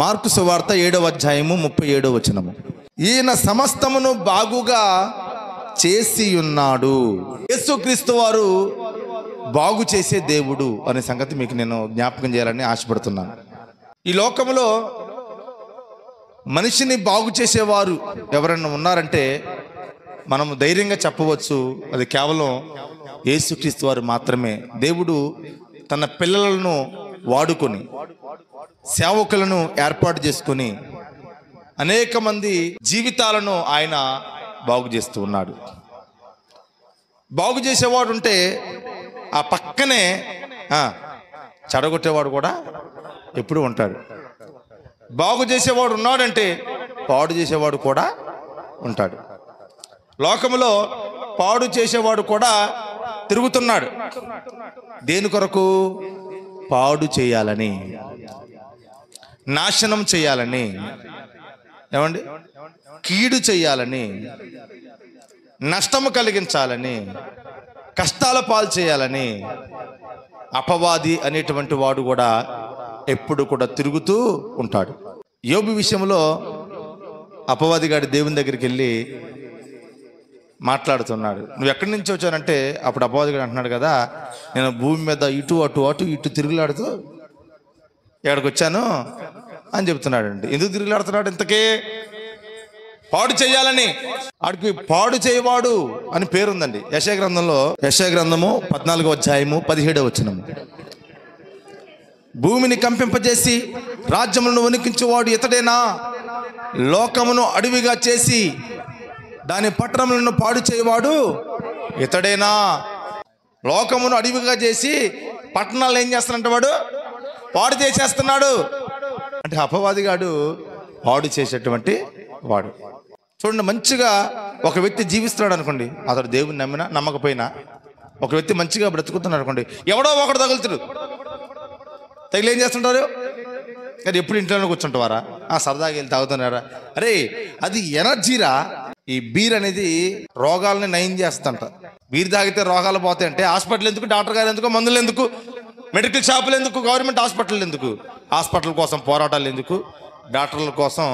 Mark సువార్త 7వ అధ్యాయము 37వ వచనము. ఈయన సమస్తమును బాగుగా చేసి ఉన్నాడు. యేసుక్రీస్తు వారు బాగు చేసే దేవుడు అనే సంగతి మీకు నేను జ్ఞాపకం చేయాలని ఆశపడుతున్నాను. ఈ లోకంలో మనిషిని బాగు చేసేవారు ఎవరైనా ఉన్నారంటే మనం ధైర్యంగా చెప్పవచ్చు, అది కేవలం యేసుక్రీస్తు వారు మాత్రమే. దేవుడు తన పిల్లలను వాడుకొని సేవకులను ఏర్పాటు చేసుకొని అనేక మంది జీవితాలను ఆయన బాగు చేస్తూ ఉన్నాడు. బాగు చేసేవాడు ఉంటే ఆ పక్కనే చెడగొట్టేవాడు కూడా ఎప్పుడు ఉంటాడు. బాగు చేసేవాడు ఉన్నాడంటే పాడు చేసేవాడు కూడా ఉంటాడు. లోకంలో పాడు చేసేవాడు కూడా తిరుగుతున్నాడు. దేని కొరకు? పాడు చేయాలని, నాశనం చేయాలని, ఏమండి, కీడు చేయాలని, నష్టము కలిగించాలని, కష్టాల పాలు చేయాలని అపవాది అనేటువంటి వాడు కూడా ఎప్పుడు కూడా తిరుగుతూ ఉంటాడు. యోబు విషయంలో అపవాది గాడి దేవుని దగ్గరికి వెళ్ళి మాట్లాడుతున్నాడు. నువ్వు ఎక్కడి నుంచి వచ్చానంటే అప్పుడు అపవాది గారు అంటున్నాడు కదా, నేను భూమి మీద ఇటు అటు అటు ఇటు తిరుగులాడుతూ ఎక్కడికి వచ్చాను అని చెప్తున్నాడు అండి. ఎందుకు తిరుగులాడుతున్నాడు? ఇంతకే పాడు చేయాలని. ఆడికి పాడు చేయవాడు అని పేరుందండి యెషయా గ్రంథంలో. యెషయా గ్రంథము 14వ అధ్యాయము 17వ వచనము. భూమిని కంపింపజేసి రాజ్యములను వణికించువాడు ఇతడేనా? లోకమును అడవిగా చేసి దాని పట్టణములను పాడు చేయవాడు ఇతడేనా? లోకమును అడవిగా చేసి పట్టణాలు ఏం చేస్తానంటే వాడు పాడు చేసేస్తున్నాడు. అంటే అపవాదిగాడు పాడు చేసేటువంటి వాడు. చూడండి, మంచిగా ఒక వ్యక్తి జీవిస్తున్నాడు అనుకోండి, అతడు దేవుని నమ్మినా నమ్మకపోయినా, ఒక వ్యక్తి మంచిగా బ్రతుకుతున్నాడు అనుకోండి, ఎవడో ఒకడు తగులుతాడు. తగిలి ఏం చేస్తుంటారు? అది ఎప్పుడు ఇంట్లోనే కూర్చుంటావారా? సరదాగా వెళ్ళి తాగుతున్నారా? అరే, అది ఎనర్జీరా. ఈ బీర్ అనేది రోగాలని నయం చేస్తుంట. బీర్ తాగితే రోగాలు పోతాయంటే హాస్పిటల్ ఎందుకు, డాక్టర్ గారు ఎందుకు, మందులు ఎందుకు, మెడికల్ షాపులు ఎందుకు, గవర్నమెంట్ హాస్పిటల్ ఎందుకు, హాస్పిటల్ కోసం పోరాటాలు ఎందుకు, డాక్టర్ల కోసం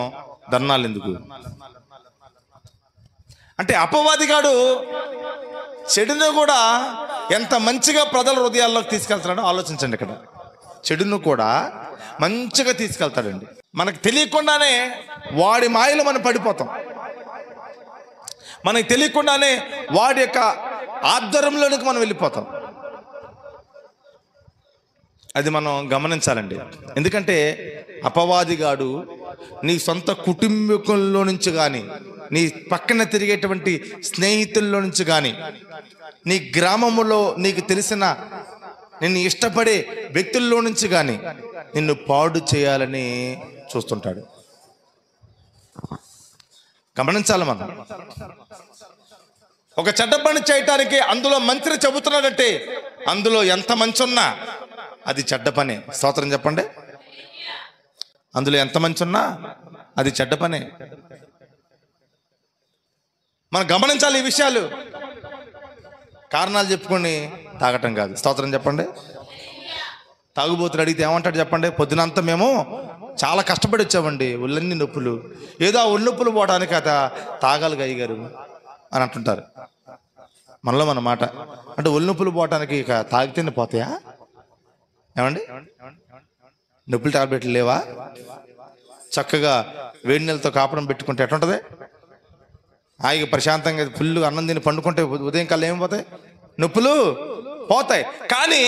ధర్నాలు ఎందుకు? అంటే అపవాదిగాడు చెడును కూడా ఎంత మంచిగా ప్రజల హృదయాల్లోకి తీసుకెళ్తున్నాడో ఆలోచించండి. ఇక్కడ చెడును కూడా మంచిగా తీసుకెళ్తాడండి. మనకు తెలియకుండానే వాడి మాయలో మనం పడిపోతాం. మనకు తెలియకుండానే వాడి యొక్క ఆధ్వర్యంలోనికి మనం వెళ్ళిపోతాం. అది మనం గమనించాలండి. ఎందుకంటే అపవాదిగాడు నీ సొంత కుటుంబీకుల్లో నుంచి కానీ, నీ పక్కన తిరిగేటువంటి స్నేహితుల్లో నుంచి కానీ, నీ గ్రామంలో నీకు తెలిసిన నిన్ను ఇష్టపడే వ్యక్తుల్లో నుంచి కానీ నిన్ను పాడు చేయాలని చూస్తుంటాడు. గమనించాలి మనం. ఒక చెడ్డ పని చేయటానికి అందులో మంచిని చెబుతున్నాడంటే అందులో ఎంత మంచి ఉన్నా అది చెడ్డ పనే. స్తోత్రం చెప్పండి. అందులో ఎంత మంచి ఉన్నా అది చెడ్డ పనే. మనం గమనించాలి ఈ విషయాలు. కారణాలు చెప్పుకొని తాగటం కాదు. స్తోత్రం చెప్పండి. తాగుబోతులు అడిగితే ఏమంటాడు చెప్పండి? పొద్దునంతా మేము చాలా కష్టపడి వచ్చామండి, ఒళ్ళన్నీ నొప్పులు, ఏదో ఆ ఒళ్ళు నొప్పులు పోవడానికి అత తాగాలి అయ్యగారు అని అంటుంటారు. మనలో మన మాట అంటే ఒళ్ళు నొప్పులు పోవటానికి ఇక తాగితేనే పోతాయా? ఏమండి, నొప్పులు టాబ్లెట్లు లేవా? చక్కగా వేడి నీళ్ళతో కాపడం పెట్టుకుంటే ఎట్లుంటుంది? హాయిగా ప్రశాంతంగా ఫుల్గా అన్నం తిని పండుకుంటే ఉదయం కల్లా ఏమైపోతాయి? నొప్పులు పోతాయి. కానీ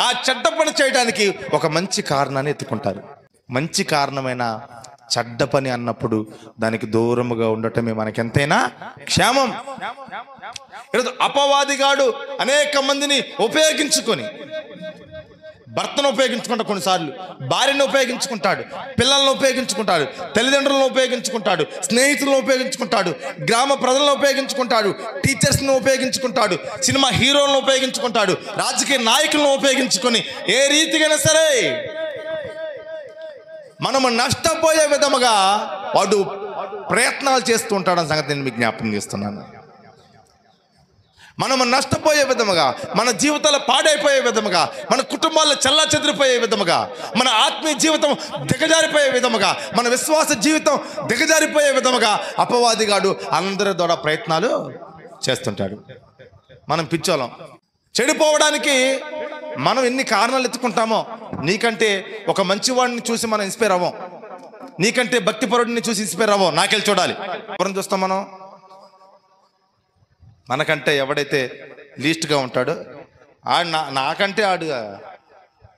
ఆ చెడ్డ పని చేయడానికి ఒక మంచి కారణాన్ని ఎత్తుకుంటారు. మంచి కారణమైన చెడ్డ పని అన్నప్పుడు దానికి దూరముగా ఉండటమే మనకెంతైనా క్షేమం. ఈరోజు అపవాదిగాడు అనేక మందిని ఉపయోగించుకొని, భర్తను ఉపయోగించుకుంటాడు, కొన్నిసార్లు భార్యను ఉపయోగించుకుంటాడు, పిల్లలను ఉపయోగించుకుంటాడు, తల్లిదండ్రులను ఉపయోగించుకుంటాడు, స్నేహితులను ఉపయోగించుకుంటాడు, గ్రామ ప్రజలను ఉపయోగించుకుంటాడు, టీచర్స్ను ఉపయోగించుకుంటాడు, సినిమా హీరోలను ఉపయోగించుకుంటాడు, రాజకీయ నాయకులను ఉపయోగించుకొని ఏ రీతికైనా సరే మనము నష్టపోయే విధముగా వాడు ప్రయత్నాలు చేస్తూ ఉంటాడన్న సంగతి నేను మీకు జ్ఞాపకం చేస్తున్నాను. మనము నష్టపోయే విధముగా, మన జీవితాలు పాడైపోయే విధముగా, మన కుటుంబాలు చెల్లాచెదిరిపోయే విధముగా, మన ఆత్మీయ జీవితం దిగజారిపోయే విధముగా, మన విశ్వాస జీవితం దిగజారిపోయే విధముగా అపవాదిగాడు అందరి ద్వారా ప్రయత్నాలు చేస్తుంటాడు. మనం పిచ్చోళం. చెడిపోవడానికి మనం ఎన్ని కారణాలు ఎత్తుకుంటామో. నీకంటే ఒక మంచివాడిని చూసి మనం ఇన్స్పైర్ అవ్వం, నీకంటే భక్తిపరుడిని చూసి ఇన్స్పైర్ అవ్వం. నాకెళ్ళి చూడాలి. ఎవరిని చూస్తాం మనం? మనకంటే ఎవడైతే లీస్ట్గా ఉంటాడో ఆడు నాకంటే ఆడు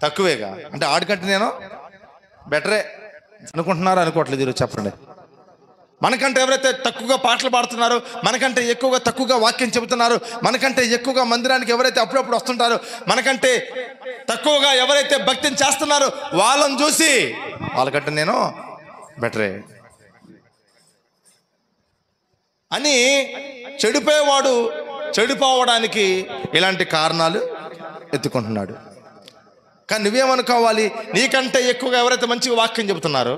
తక్కువేగా, అంటే ఆడికంటే నేను బెటరే అనుకుంటున్నారో అనుకోవట్లేదు. ఈరోజు చెప్పండి, మనకంటే ఎవరైతే తక్కువగా పాటలు పాడుతున్నారో, మనకంటే ఎక్కువగా తక్కువగా వాక్యం చెబుతున్నారు, మనకంటే ఎక్కువగా మందిరానికి ఎవరైతే అప్పుడప్పుడు వస్తుంటారో, మనకంటే తక్కువగా ఎవరైతే భక్తిని చేస్తున్నారో వాళ్ళని చూసి వాళ్ళకంటే నేను బెటరే అని చెడిపోయేవాడు చెడిపోవడానికి ఇలాంటి కారణాలు ఎత్తుకుంటున్నాడు. కానీ నువ్వేమనుకోవాలి? నీకంటే ఎక్కువగా ఎవరైతే మంచిగా వాక్యం చెబుతున్నారో,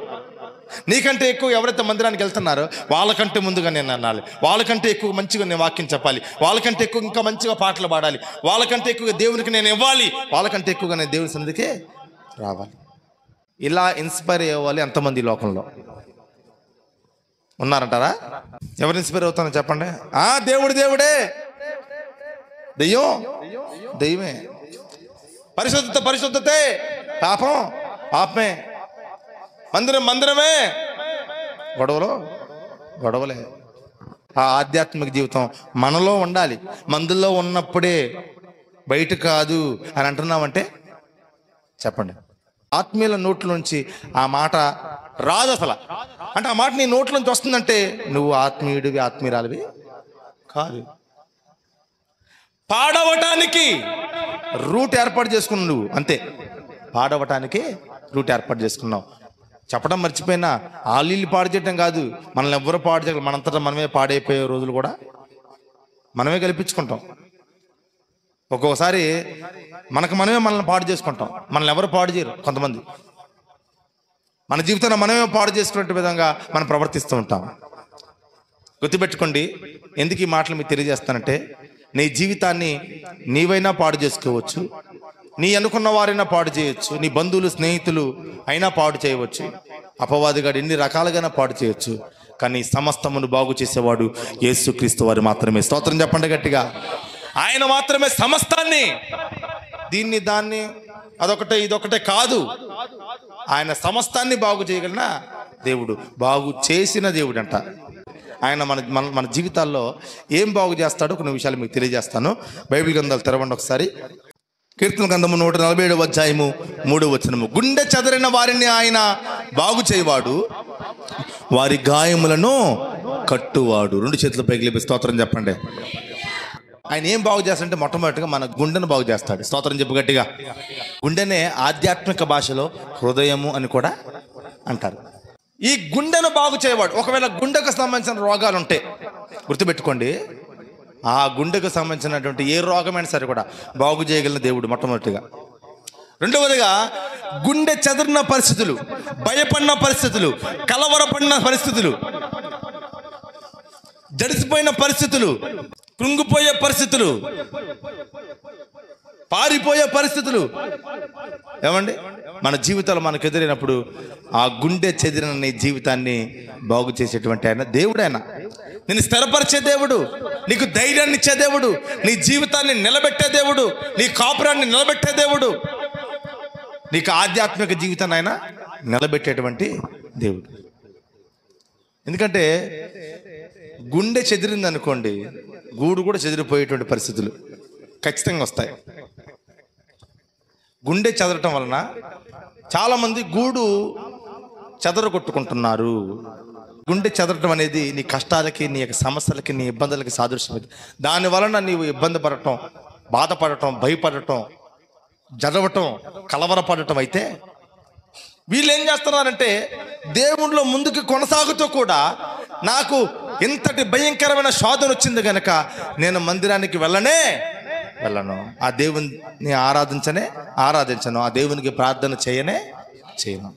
నీకంటే ఎక్కువ ఎవరైతే మందిరానికి వెళ్తున్నారో వాళ్ళకంటే ముందుగా నేను అనాలి, వాళ్ళకంటే ఎక్కువ మంచిగా నేను వాక్యం చెప్పాలి, వాళ్ళకంటే ఎక్కువ ఇంకా మంచిగా పాటలు పాడాలి, వాళ్ళకంటే ఎక్కువగా దేవునికి నేను ఇవ్వాలి, వాళ్ళకంటే ఎక్కువగా నేను దేవుని సన్నిధికే రావాలి. ఇలా ఇన్స్పైర్ అవ్వాలి ఎంతమంది ఈ లోకంలో ఉన్నారంటారా? ఎవరు ఇన్స్పైర్ అవుతారో చెప్పండి. దేవుడే, దెయ్యం దెయ్యమే, పరిశుద్ధతే, పాపమే, మందిరమే, గొడవలే. ఆ ఆధ్యాత్మిక జీవితం మనలో ఉండాలి. మందుల్లో ఉన్నప్పుడే బయట కాదు అని అంటున్నామంటే చెప్పండి. ఆత్మీయుల నోట్ల నుంచి ఆ మాట రాదు అసలు. అంటే ఆ మాట నీ నోట్ల నుంచి వస్తుందంటే నువ్వు ఆత్మీయుడివి, ఆత్మీయురాలివి కాదు. పాడవటానికి రూట్ ఏర్పాటు చేసుకున్నావు నువ్వు, అంతే. పాడవటానికి రూట్ ఏర్పాటు చేసుకున్నావు. చెప్పడం మర్చిపోయినా ఆలీళ్ళు పాడు చేయటం కాదు, మనల్ని ఎవ్వరూ పాడు చేయగలరు. మనంతటా మనమే పాడైపోయే రోజులు కూడా మనమే కల్పించుకుంటాం. ఒక్కొక్కసారి మనల్ని పాడు చేసుకుంటాం. మనల్ని ఎవరు పాడు చేయరు. కొంతమంది మన జీవితాన్ని మనమే పాడు చేసుకునే విధంగా మనం ప్రవర్తిస్తూ ఉంటాం. గుర్తుపెట్టుకోండి. ఎందుకు ఈ మాటలు మీకు తెలియజేస్తానంటే, నీ జీవితాన్ని నీవైనా పాడు చేసుకోవచ్చు, నీ అనుకున్న వారైనా పాడు చేయొచ్చు, నీ బంధువులు స్నేహితులు అయినా పాడు చేయవచ్చు, అపవాదిగాడు ఎన్ని రకాలుగానే పాడు చేయొచ్చు. కానీ సమస్తమును బాగు చేసేవాడు యేసుక్రీస్తు వారు మాత్రమే. స్తోత్రం చెప్పండి గట్టిగా. ఆయన మాత్రమే సమస్తాన్ని, దీన్ని దాన్ని అదొకటే ఇదొకటే కాదు, ఆయన సమస్తాన్ని బాగు చేయగలిగిన దేవుడు, బాగు చేసిన దేవుడు అంట. ఆయన మన జీవితాల్లో ఏం బాగు చేస్తాడో కొన్ని విషయాలు మీకు తెలియజేస్తాను. బైబిల్ గ్రంథాలు తెరవండి ఒకసారి. కీర్తన గ్రంథము 147వ అధ్యాయము 3వ వచనము. గుండె చెదరిన వారిని ఆయన బాగు చేయవాడు, వారి గాయములను కట్టువాడు. 2 చేతుల పైకి లేపి స్తోత్రం చెప్పండి. ఆయన ఏం బాగు చేస్తాడంటే మొట్టమొదటిగా మన గుండెను బాగు చేస్తాడు. స్తోత్రం చెప్పు గట్టిగా. గుండెనే ఆధ్యాత్మిక భాషలో హృదయము అని కూడా అంటారు. ఈ గుండెను బాగు చేయవాడు. ఒకవేళ గుండెకు సంబంధించిన రోగాలు ఉంటే గుర్తుపెట్టుకోండి, ఆ గుండెకు సంబంధించినటువంటి ఏ రోగమైనా సరే కూడా బాగు చేయగలిగిన దేవుడు మొట్టమొదటిగా. రెండవదిగా గుండె చెదరిన పరిస్థితులు, భయపడిన పరిస్థితులు, కలవరపడిన పరిస్థితులు, జడిసిపోయిన పరిస్థితులు, కృంగిపోయే పరిస్థితులు, పారిపోయే పరిస్థితులు, ఏమండి మన జీవితాలు మనకు ఎదురైనప్పుడు ఆ గుండె చెదిరిన నీ జీవితాన్ని బాగు చేసేటువంటి ఆయన దేవుడు. ఆయన నిన్ను స్థిరపరిచే దేవుడు, నీకు ధైర్యాన్ని ఇచ్చే దేవుడు, నీ జీవితాన్ని నిలబెట్టే దేవుడు, నీ కాపురాన్ని నిలబెట్టే దేవుడు, నీకు ఆధ్యాత్మిక జీవితాన్ని ఆయన నిలబెట్టేటువంటి దేవుడు. ఎందుకంటే గుండె చెదిరింది అనుకోండి, గూడు కూడా చెదిరిపోయేటువంటి పరిస్థితులు ఖచ్చితంగా వస్తాయి. గుండె చెదరటం వలన చాలామంది గూడు చెదరగొట్టుకుంటున్నారు. గుండె చెదరటం అనేది నీ కష్టాలకి, నీ యొక్క సమస్యలకి, నీ ఇబ్బందులకి సాదృశ్యం. దాని వలన నీవు ఇబ్బంది పడటం, బాధపడటం, భయపడటం, జడవటం, కలవరపడటం అయితే వీళ్ళు ఏం చేస్తున్నారంటే దేవుణ్ణిలో ముందుకు కొనసాగుతూ కూడా నాకు ఇంతటి భయంకరమైన శోధన వచ్చింది కనుక నేను మందిరానికి వెళ్ళను, ఆ దేవుని ఆరాధించను, ఆ దేవునికి ప్రార్థన చేయను.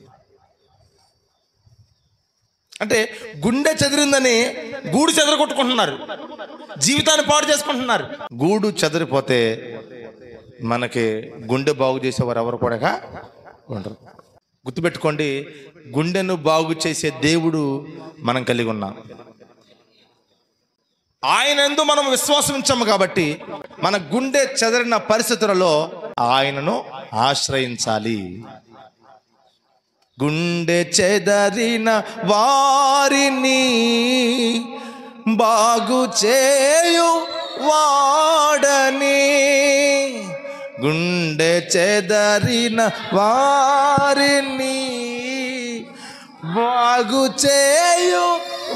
అంటే గుండె చెదిరిందని గూడు చెదరగొట్టుకుంటున్నారు, జీవితాన్ని పాడు చేసుకుంటున్నారు. గూడు చెదిరిపోతే మనకి గుండె బాగు చేసేవారు ఎవరు కూడా ఉండరు. గుర్తుపెట్టుకోండి, గుండెను బాగు చేసే దేవుడు మనం కలిగి ఉన్నాం. ఆయన యందు మనం విశ్వాసం ఉంచాము కాబట్టి మన గుండె చెదరిన పరిస్థితులలో ఆయనను ఆశ్రయించాలి. గుండె చెదరిన వారిని బాగు చేయు వాడని, గుండె చెదరిన వారిని బాగు చేయు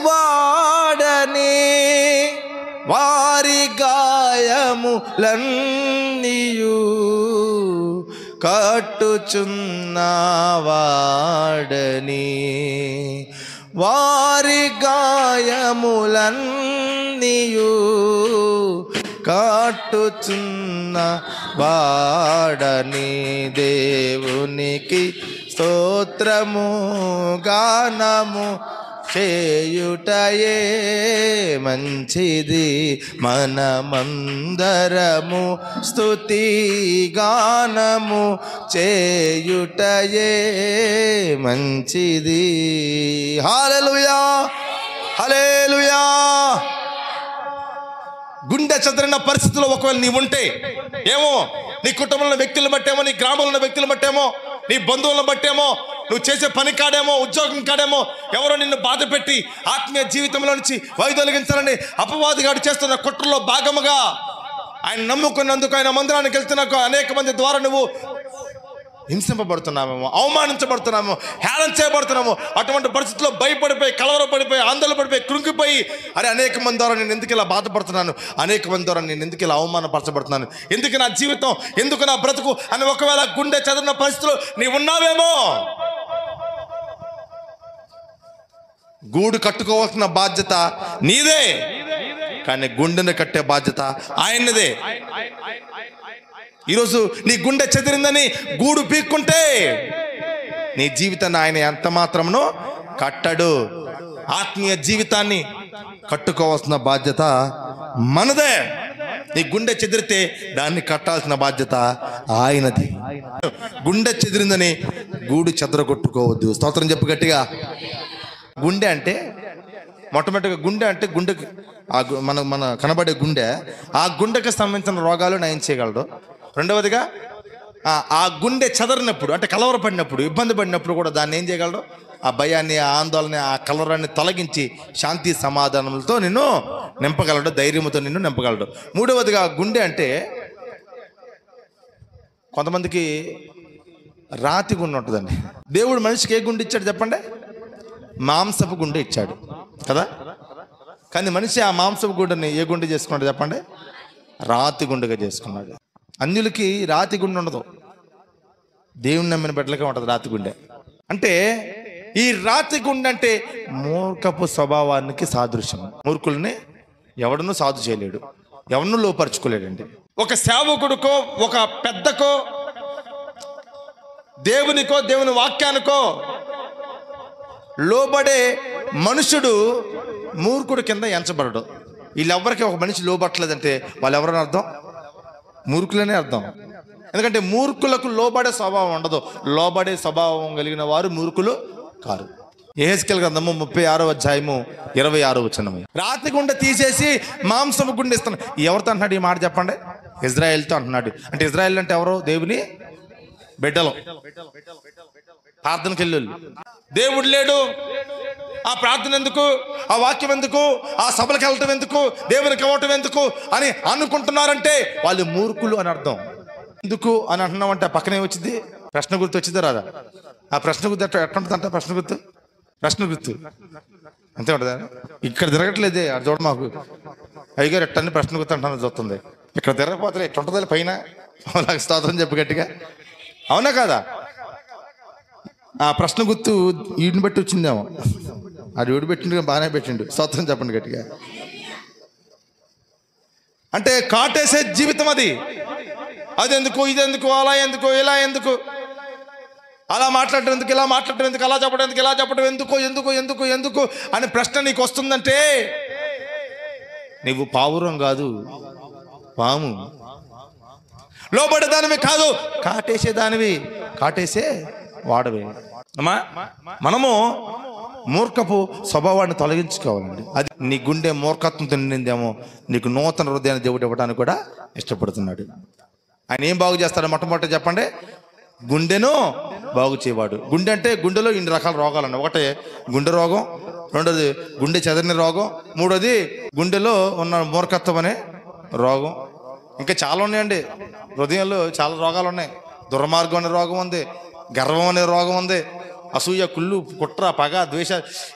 వాడని, వారి గాయములన్నీయు కట్టుచున్నవాడని, వారి గాయములన్నీయు కట్టుచున్న వాడని. దేవునికి స్తోత్రము గానము చేయుటయే మంచిది, మనమందరము స్తుతి గానము చేయుటయే మంచిది. హల్లెలూయా, హల్లెలూయా. గుండె చెదరిన పరిస్థితుల్లో ఒకవేళ నీవు ఉంటే, ఏమో నీ కుటుంబంలో వ్యక్తులను బట్టేమో, నీ గ్రామంలో ఉన్న వ్యక్తులను బట్టేమో, నీ బంధువులను బట్టేమో, నువ్వు చేసే పని కాడేమో, ఉద్యోగం కాడేమో ఎవరో నిన్ను బాధ పెట్టి ఆత్మీయ జీవితంలో నుంచి వైదొలగించాలని అపవాదిగాడు చేస్తున్న కుట్రలో భాగముగా ఆయన నమ్ముకున్నందుకు, ఆయన మందిరానికి వెళ్తున్న అనేక మంది ద్వారా నువ్వు హింసింపబడుతున్నామేమో, అవమానించబడుతున్నామో, హేళన చేయబడుతున్నామో. అటువంటి పరిస్థితుల్లో భయపడిపోయి, కలవరపడిపోయి, ఆందోళన పడిపోయి, కృంగిపోయి, అరే అనేక మంది ద్వారా నేను ఎందుకు ఇలా బాధపడుతున్నాను, అనేక మంది ద్వారా నేను ఎందుకు ఇలా అవమానపరచబడుతున్నాను, ఎందుకు నా జీవితం, ఎందుకు నా బ్రతుకు అని ఒకవేళ గుండె చెదరిన పరిస్థితుల్లో నీవు ఉన్నావేమో. గూడు కట్టుకోవాల్సిన బాధ్యత నీదే, కానీ గుండెను కట్టే బాధ్యత ఆయనదే. ఈరోజు నీ గుండె చెదిరిందని గూడు పీక్కుంటే నీ జీవితాన్ని ఆయన ఎంత మాత్రమునో కట్టడు. ఆత్మీయ జీవితాన్ని కట్టుకోవాల్సిన బాధ్యత మనదే. నీ గుండె చెదిరితే దాన్ని కట్టాల్సిన బాధ్యత ఆయనది. గుండె చెదిరిందని గూడు చెదరగొట్టుకోవద్దు. స్తోత్రం చెప్పు గట్టిగా. గుండె అంటే మొట్టమొదటిగా గుండె అంటే గుండెకి మన కనబడే గుండె, ఆ గుండెకి సంబంధించిన రోగాలు నయం చేయగలడు. రెండవదిగా ఆ గుండె చెదరినప్పుడు అంటే కలవరపడినప్పుడు, ఇబ్బంది పడినప్పుడు కూడా దాన్ని ఏం చేయగలడు, ఆ భయాన్ని, ఆ ఆందోళన, ఆ కలవరాన్ని తొలగించి శాంతి సమాధానములతో నిన్ను నింపగలడు, ధైర్యంతో నిన్ను నింపగలడు. మూడవదిగా గుండె అంటే కొంతమందికి రాతి గుండె ఉంటుందండి. దేవుడు మనిషికి ఏ గుండె ఇచ్చాడు చెప్పండి? మాంసపు గుండె ఇచ్చాడు కదా. కానీ మనిషి ఆ మాంసపు గుండెని ఏ గుండె చేసుకున్నాడు చెప్పండి? రాతి గుండెగా చేసుకున్నాడు. అన్యులకి రాతి గుండె ఉండదు, దేవుని నమ్మిన బిడ్డలకే ఉంటుంది రాతి గుండె. అంటే ఈ రాతి గుండె అంటే మూర్ఖపు స్వభావానికి సాదృశ్యం. మూర్ఖుల్ని ఎవడనూ సాధు చేయలేడు, ఎవరినూ లోపరుచుకోలేడండి. ఒక సేవకుడికో, ఒక పెద్దకో, దేవునికో, దేవుని వాక్యానికో లోబడే మనుషుడు మూర్ఖుడు కింద ఎంచబడడు. వీళ్ళెవ్వరికి ఒక మనిషి లోబట్టలేదంటే వాళ్ళు ఎవరని అర్థం? మూర్ఖులనే అర్థం. ఎందుకంటే మూర్ఖులకు లోబడే స్వభావం ఉండదు. లోబడే స్వభావం కలిగిన వారు మూర్ఖులు కారు. యెహెజ్కేలు గ్రంథము 36వ అధ్యాయము 26వ వచనము. రాతి గుండె తీసేసి మాంసపు గుండె ఇస్తాను. ఎవరితో అంటున్నాడు ఈ మాట చెప్పండి? ఇజ్రాయేల్తో అంటున్నాడు. అంటే ఇజ్రాయేల్ అంటే ఎవరు? దేవుని బిడ్డలు, ప్రార్థనకి వెళ్ళి. దేవుడు లేడు, ఆ ప్రార్థన ఎందుకు, ఆ వాక్యం ఎందుకు, ఆ సభలకు వెళ్ళటం ఎందుకు, దేవునికి ఇవ్వటం ఎందుకు అని అనుకుంటున్నారంటే వాళ్ళు మూర్ఖులు అని అర్థం. ఎందుకు అని అంటున్నామంటే పక్కనే వచ్చింది ప్రశ్న గుర్తు, వచ్చిందా రాదా? ఆ ప్రశ్న గుర్తు ఎట్లుంటుందంట? ప్రశ్న గుర్తు అంతే ఉంటుందా? ఇక్కడ తిరగట్లేదే, అది చూడ మాకు అయ్యగారు ఎట్టని ప్రశ్న గుర్తు అంటున్నా చూస్తుంది. ఇక్కడ తిరగకపోతే ఎట్లుంటుంది పైన? నాకు స్తోత్రం చెప్పు గట్టిగా, అవునా కాదా? ఆ ప్రశ్న గుర్తు వీడిని బట్టి వచ్చిందేమో. అది వీడు పెట్టిండు, బాగానే పెట్టిండు. స్తోత్రం చెప్పండి గట్టిగా. అంటే కాటేసే జీవితం అది. అదెందుకు, ఇదెందుకు, అలా ఎందుకు, ఇలా ఎందుకు అలా మాట్లాడటం ఎందుకు, ఇలా మాట్లాడటం ఎందుకు, అలా చెప్పడం ఎందుకు, ఇలా చెప్పడం ఎందుకు ఎందుకు ఎందుకు ఎందుకు అనే ప్రశ్న నీకు వస్తుందంటే నువ్వు పావురం కాదు, పాము. లోబడేదానివి కాదు, కాటేసేదానివి, కాటేసే వాడవే. అమ్మా, మనము మూర్ఖపు స్వభావాన్ని తొలగించుకోవాలండి. అది నీ గుండె మూర్ఖత్వంతో నిండిందేమో, నీకు నూతన హృదయాన్ని దేవుడు ఇవ్వడానికి కూడా ఇష్టపడుతున్నాడు. ఆయన ఏం బాగు చేస్తాడు? మొట్టమొదటి చెప్పండి, గుండెను బాగు చేయవాడు. గుండె అంటే గుండెలో ఇన్ని రకాల రోగాలు ఉన్నాయి. ఒకటి గుండె రోగం, రెండోది గుండె చెదరని రోగం, మూడోది గుండెలో ఉన్న మూర్ఖత్వం అనే రోగం. ఇంకా చాలా ఉన్నాయండి. హృదయంలో చాలా రోగాలు ఉన్నాయి. దుర్మార్గం అనే రోగం ఉంది, గర్వం అనే రోగం ఉంది, అసూయ, కుళ్ళు, కుట్ర, పగ, ద్వేష,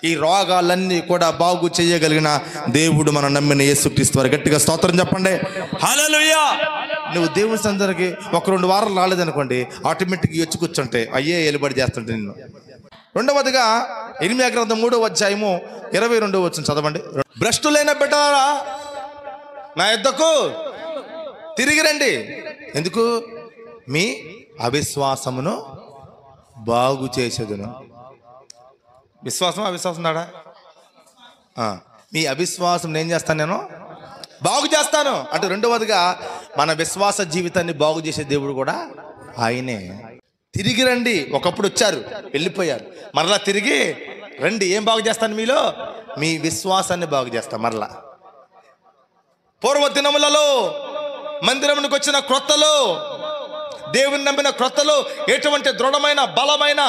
ఈ రోగాలన్నీ కూడా బాగు చేయగలిగిన దేవుడు మనం నమ్మిన యేసుక్రీస్తు వారు. గట్టిగా స్తోత్రం చెప్పండి, హల్లెలూయా. నువ్వు దేవుని సందరికి 1-2 వారాలు రాలేదనుకోండి, ఆటోమేటిక్గా వచ్చి కూర్చుంటే అయ్యే ఎలుబడి చేస్తుంటే నిన్ను. రెండవదిగా ఇర్మీయా గ్రంథం 3వ అధ్యాయము 22వ వచనం చదవండి. భ్రష్టులైన బిడ్డలారా నా యొద్దకు తిరిగి రండి. ఎందుకు? మీ అవిశ్వాసమును బాగు చేసేదును. విశ్వాసం అవిశ్వాసం నాడా? మీ అవిశ్వాసం నేను చేస్తాను, నేను బాగు చేస్తాను అంటే. రెండవదిగా మన విశ్వాస జీవితాన్ని బాగు చేసే దేవుడు కూడా ఆయనే. తిరిగి రండి. ఒకప్పుడు వచ్చారు, వెళ్ళిపోయారు, మరలా తిరిగి రండి. ఏం బాగు చేస్తాను? మీలో మీ విశ్వాసాన్ని బాగు చేస్తాను మరలా. పూర్వ దినములలో మందిరమునికి వచ్చిన క్రొత్తలో, దేవుని నమ్మిన క్రొత్తలో ఎటువంటి దృఢమైన, బలమైన,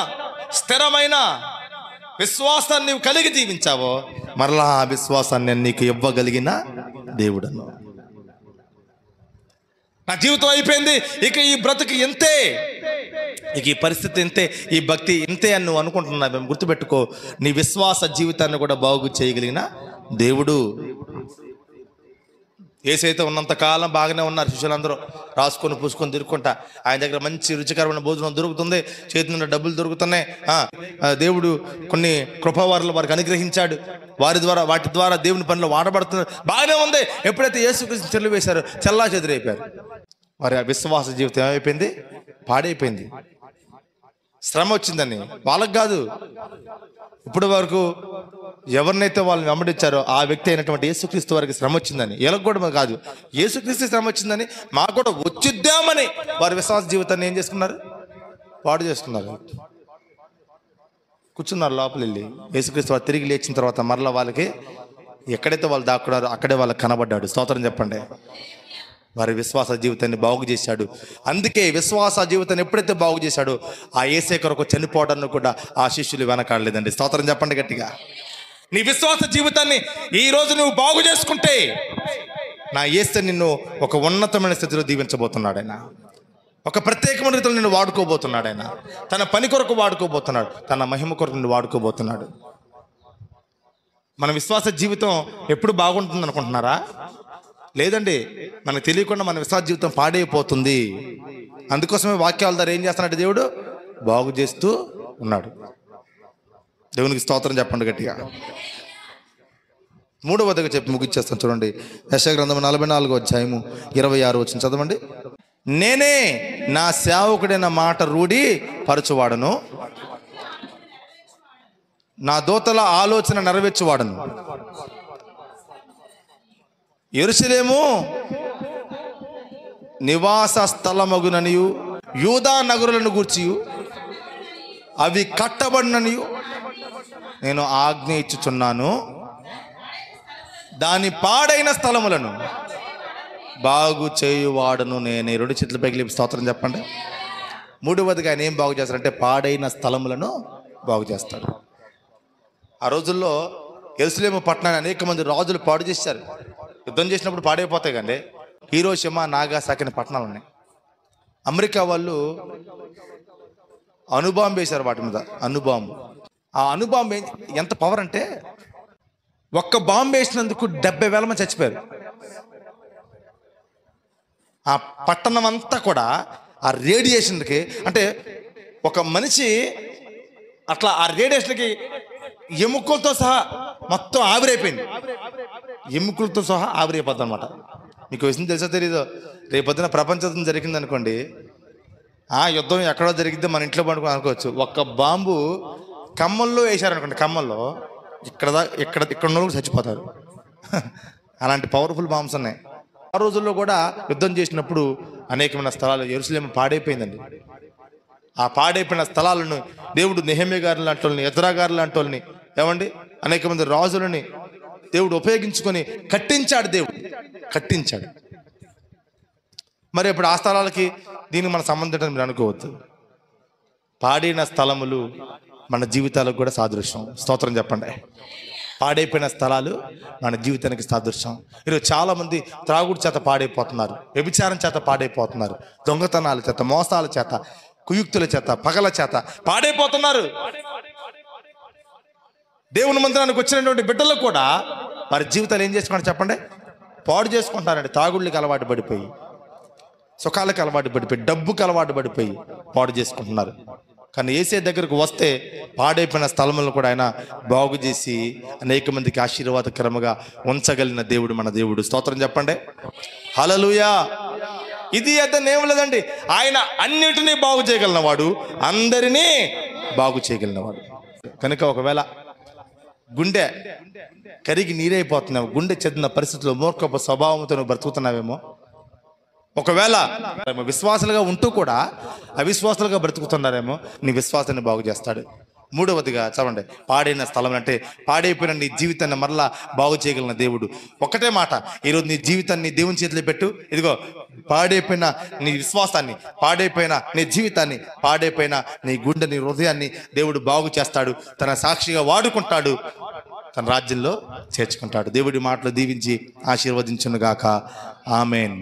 స్థిరమైన విశ్వాసాన్ని నీవు కలిగి జీవించావో, మరలా ఆ విశ్వాసాన్ని నీకు ఇవ్వగలిగిన దేవుడను. నా జీవితం అయిపోయింది, ఇక ఈ బ్రతుకు ఇంతే, ఇక ఈ పరిస్థితి ఇంతే, ఈ భక్తి ఇంతే అని నువ్వు అనుకుంటున్నావు. గుర్తుపెట్టుకో, నీ విశ్వాస జీవితాన్ని కూడా బాగు చేయగలిగిన దేవుడు. యేసైతే ఉన్నంతకాలం బాగానే ఉన్నారు శిష్యులందరూ, రాసుకొని పూసుకొని తిరుగుకుంటా. ఆయన దగ్గర మంచి రుచికరమైన భోజనం దొరుకుతుంది, చేతి నుండి డబ్బులు దొరుకుతున్నాయి. దేవుడు కొన్ని కృపావారులు వారికి అనుగ్రహించాడు, వాటి ద్వారా దేవుని పనిలో వాడబడుతున్నారు, బాగానే ఉంది. ఎప్పుడైతే యేసుక్రీస్తు చెల్లు వేశారో చెల్లా చెదిరైపోయారు. వారి విశ్వాస జీవితం ఏమైపోయింది? పాడైపోయింది. శ్రమ వచ్చిందని వాళ్ళకు కాదు, ఇప్పుడు వరకు ఎవరినైతే వాళ్ళని వెంబడించారో ఆ వ్యక్తి అయినటువంటి యేసుక్రీస్తు వారికి శ్రమ వచ్చిందని, వీళ్ళకి కూడా కాదు, యేసుక్రీస్తు శ్రమ వచ్చిందని మాకు కూడా వచ్చిద్దామని వారి విశ్వాస జీవితాన్ని ఏం చేసుకున్నారు? పాడు చేసుకున్నారు. కూర్చున్నారు లోపల వెళ్ళి. యేసుక్రీస్తు వారు తిరిగి లేచిన తర్వాత మరలా వాళ్ళకి ఎక్కడైతే వాళ్ళు దాక్కున్నారో అక్కడే వాళ్ళకి కనబడ్డాడు. స్తోత్రం చెప్పండి. వారి విశ్వాస జీవితాన్ని బాగు చేశాడు. అందుకే విశ్వాస జీవితాన్ని ఎప్పుడైతే బాగు చేశాడో ఆ యేసే కొరకు చనిపోవడాన్ని కూడా ఆ శిష్యులు వెనకాడలేదండి. స్తోత్రం చెప్పండి గట్టిగా. నీ విశ్వాస జీవితాన్ని ఈరోజు నువ్వు బాగు చేసుకుంటే నా యేసే నిన్ను ఒక ఉన్నతమైన స్థితిలో దీవించబోతున్నాడు. ఆయన ఒక ప్రత్యేకమైన రీతిలో నిన్ను వాడుకోబోతున్నాడు. ఆయన తన పని కొరకు వాడుకోబోతున్నాడు, తన మహిమ కొరకు నిన్ను వాడుకోబోతున్నాడు. మన విశ్వాస జీవితం ఎప్పుడు బాగుంటుంది అనుకుంటున్నారా? లేదండి, మనకు తెలియకుండా మన విశ్వాస జీవితం పాడైపోతుంది. అందుకోసమే వాక్యాల ద్వారా ఏం చేస్తున్నాడు? దేవుడు బాగు చేస్తూ ఉన్నాడు. దేవునికి స్తోత్రం చెప్పండి గట్టిగా. 3వదిగా చెప్పి ముగిచ్చేస్తాను చూడండి. యెషయా గ్రంథం 44వ అధ్యాయము 26వ వచనం చదవండి. నేనే నా సేవకుడైన మాట రూఢి పరచువాడను, నా దూతల ఆలోచన నెరవేర్చువాడను. యెరూషలేము నివాస స్థలమగుననియు యూదా నగరులను గూర్చియు అవి కట్టబడిననియు నేను ఆజ్ఞ ఇచ్చుచున్నాను. దాని పాడైన స్థలములను బాగు చేయువాడను నేనే. 2 చేతుల పైకి లేపి స్తోత్రం చెప్పండి. 3వదిగా ఆయన ఏం బాగు చేస్తారంటే పాడైన స్థలములను బాగు చేస్తారు. ఆ రోజుల్లో యెరూషలేము పట్టణాన్ని అనేక మంది రాజులు పాడు చేశారు. యుద్ధం చేసినప్పుడు పాడైపోతాయి కండి. హీరోషిమా, నాగాసాకి అనే పట్టణాలు ఉన్నాయి. అమెరికా వాళ్ళు అణుబాంబు వేశారు వాటి మీద. అణుబాంబు, ఆ అణుబాంబు ఎంత పవర్ అంటే ఒక్క బాంబు వేసినందుకు 70,000 మంది చచ్చిపోయారు. ఆ పట్టణం అంతా కూడా ఆ రేడియేషన్కి, అంటే ఒక మనిషి అట్లా ఆ రేడియేషన్కి ఎముకలతో సహా మొత్తం ఆవిరైపోయింది. ఎముకలతో సహా ఆవిరైపోద్ది అనమాట. మీకు విషయం తెలుసో తెలీదో, రేపొద్దున ప్రపంచం జరిగింది అనుకోండి, ఆ యుద్ధం ఎక్కడో జరిగితే మన ఇంట్లో పండుకొని అనుకోవచ్చు. ఒక్క బాంబు ఖమ్మంలో వేశారనుకోండి, ఖమ్మంలో ఇక్కడ ఉన్న చచ్చిపోతారు. అలాంటి పవర్ఫుల్ బాంబ్స్ ఉన్నాయి. ఆ రోజుల్లో కూడా యుద్ధం చేసినప్పుడు అనేకమైన స్థలాలు, యెరూషలేము పాడైపోయిందండి. ఆ పాడైపోయిన స్థలాలను దేవుడు నెహెమ్యా గారు లాంటి వాళ్ళని, ఎజ్రా గారు లాంటి వాళ్ళని, ఏమండి అనేక మంది రాజులని దేవుడు ఉపయోగించుకొని కట్టించాడు. దేవుడు కట్టించాడు. మరి ఇప్పుడు ఆ స్థలాలకి దీనికి మన సంబంధం మీరు అనుకోవద్దు. పాడిన స్థలములు మన జీవితాలకు కూడా సాదృశ్యం. స్తోత్రం చెప్పండి. పాడైపోయిన స్థలాలు మన జీవితానికి సాదృశ్యం. ఈరోజు చాలామంది త్రాగుడు చేత పాడైపోతున్నారు, వ్యభిచారం చేత పాడైపోతున్నారు, దొంగతనాల చేత, మోసాల చేత, కుయుక్తుల చేత, పగల చేత పాడైపోతున్నారు. దేవుని మందిరానికి వచ్చినటువంటి బిడ్డలు కూడా వారి జీవితాలు ఏం చేసుకుంటారు చెప్పండి? పాడు చేసుకుంటున్నారండి. తాగుళ్ళకి అలవాటు పడిపోయి, సుఖాలకు అలవాటు పడిపోయి, డబ్బుకి అలవాటు పడిపోయి పాడు చేసుకుంటున్నారు. కానీ యేసే దగ్గరకు వస్తే పాడైపోయిన స్థలములను కూడా ఆయన బాగు చేసి అనేక మందికి ఆశీర్వాదకరముగా ఉంచగలిగిన దేవుడు మన దేవుడు. స్తోత్రం చెప్పండి. హల్లెలూయా. ఇది అతనేం లేదండి, ఆయన అన్నిటినీ బాగు చేయగలిగినవాడు, అందరినీ బాగు చేయగలిగినవాడు. కనుక ఒకవేళ గుండె కరిగి నీరైపోతున్నావు, గుండె చెందిన పరిస్థితుల్లో మూర్ఖపు స్వభావంతో నువ్వు బ్రతుకుతున్నావేమో, ఒకవేళ విశ్వాసాలుగా ఉంటూ కూడా అవిశ్వాసాలుగా బ్రతుకుతున్నారేమో, నీ విశ్వాసాన్ని బాగు చేస్తాడు. మూడవదిగా చదవండి, పాడైన స్థలం అంటే పాడైపోయిన నీ జీవితాన్ని మరలా బాగు చేయగలిగిన దేవుడు. ఒకటే మాట, ఈరోజు నీ జీవితాన్ని దేవుని చేతిలో పెట్టు. ఇదిగో పాడైపోయిన నీ విశ్వాసాన్ని, పాడైపోయిన నీ జీవితాన్ని, పాడైపోయిన నీ గుండె, నీ హృదయాన్ని దేవుడు బాగు చేస్తాడు. తన సాక్షిగా వాడుకుంటాడు, తన రాజ్యంలో చేర్చుకుంటాడు. దేవుడి మాటలు దీవించి ఆశీర్వదించును గాక. ఆమేన్.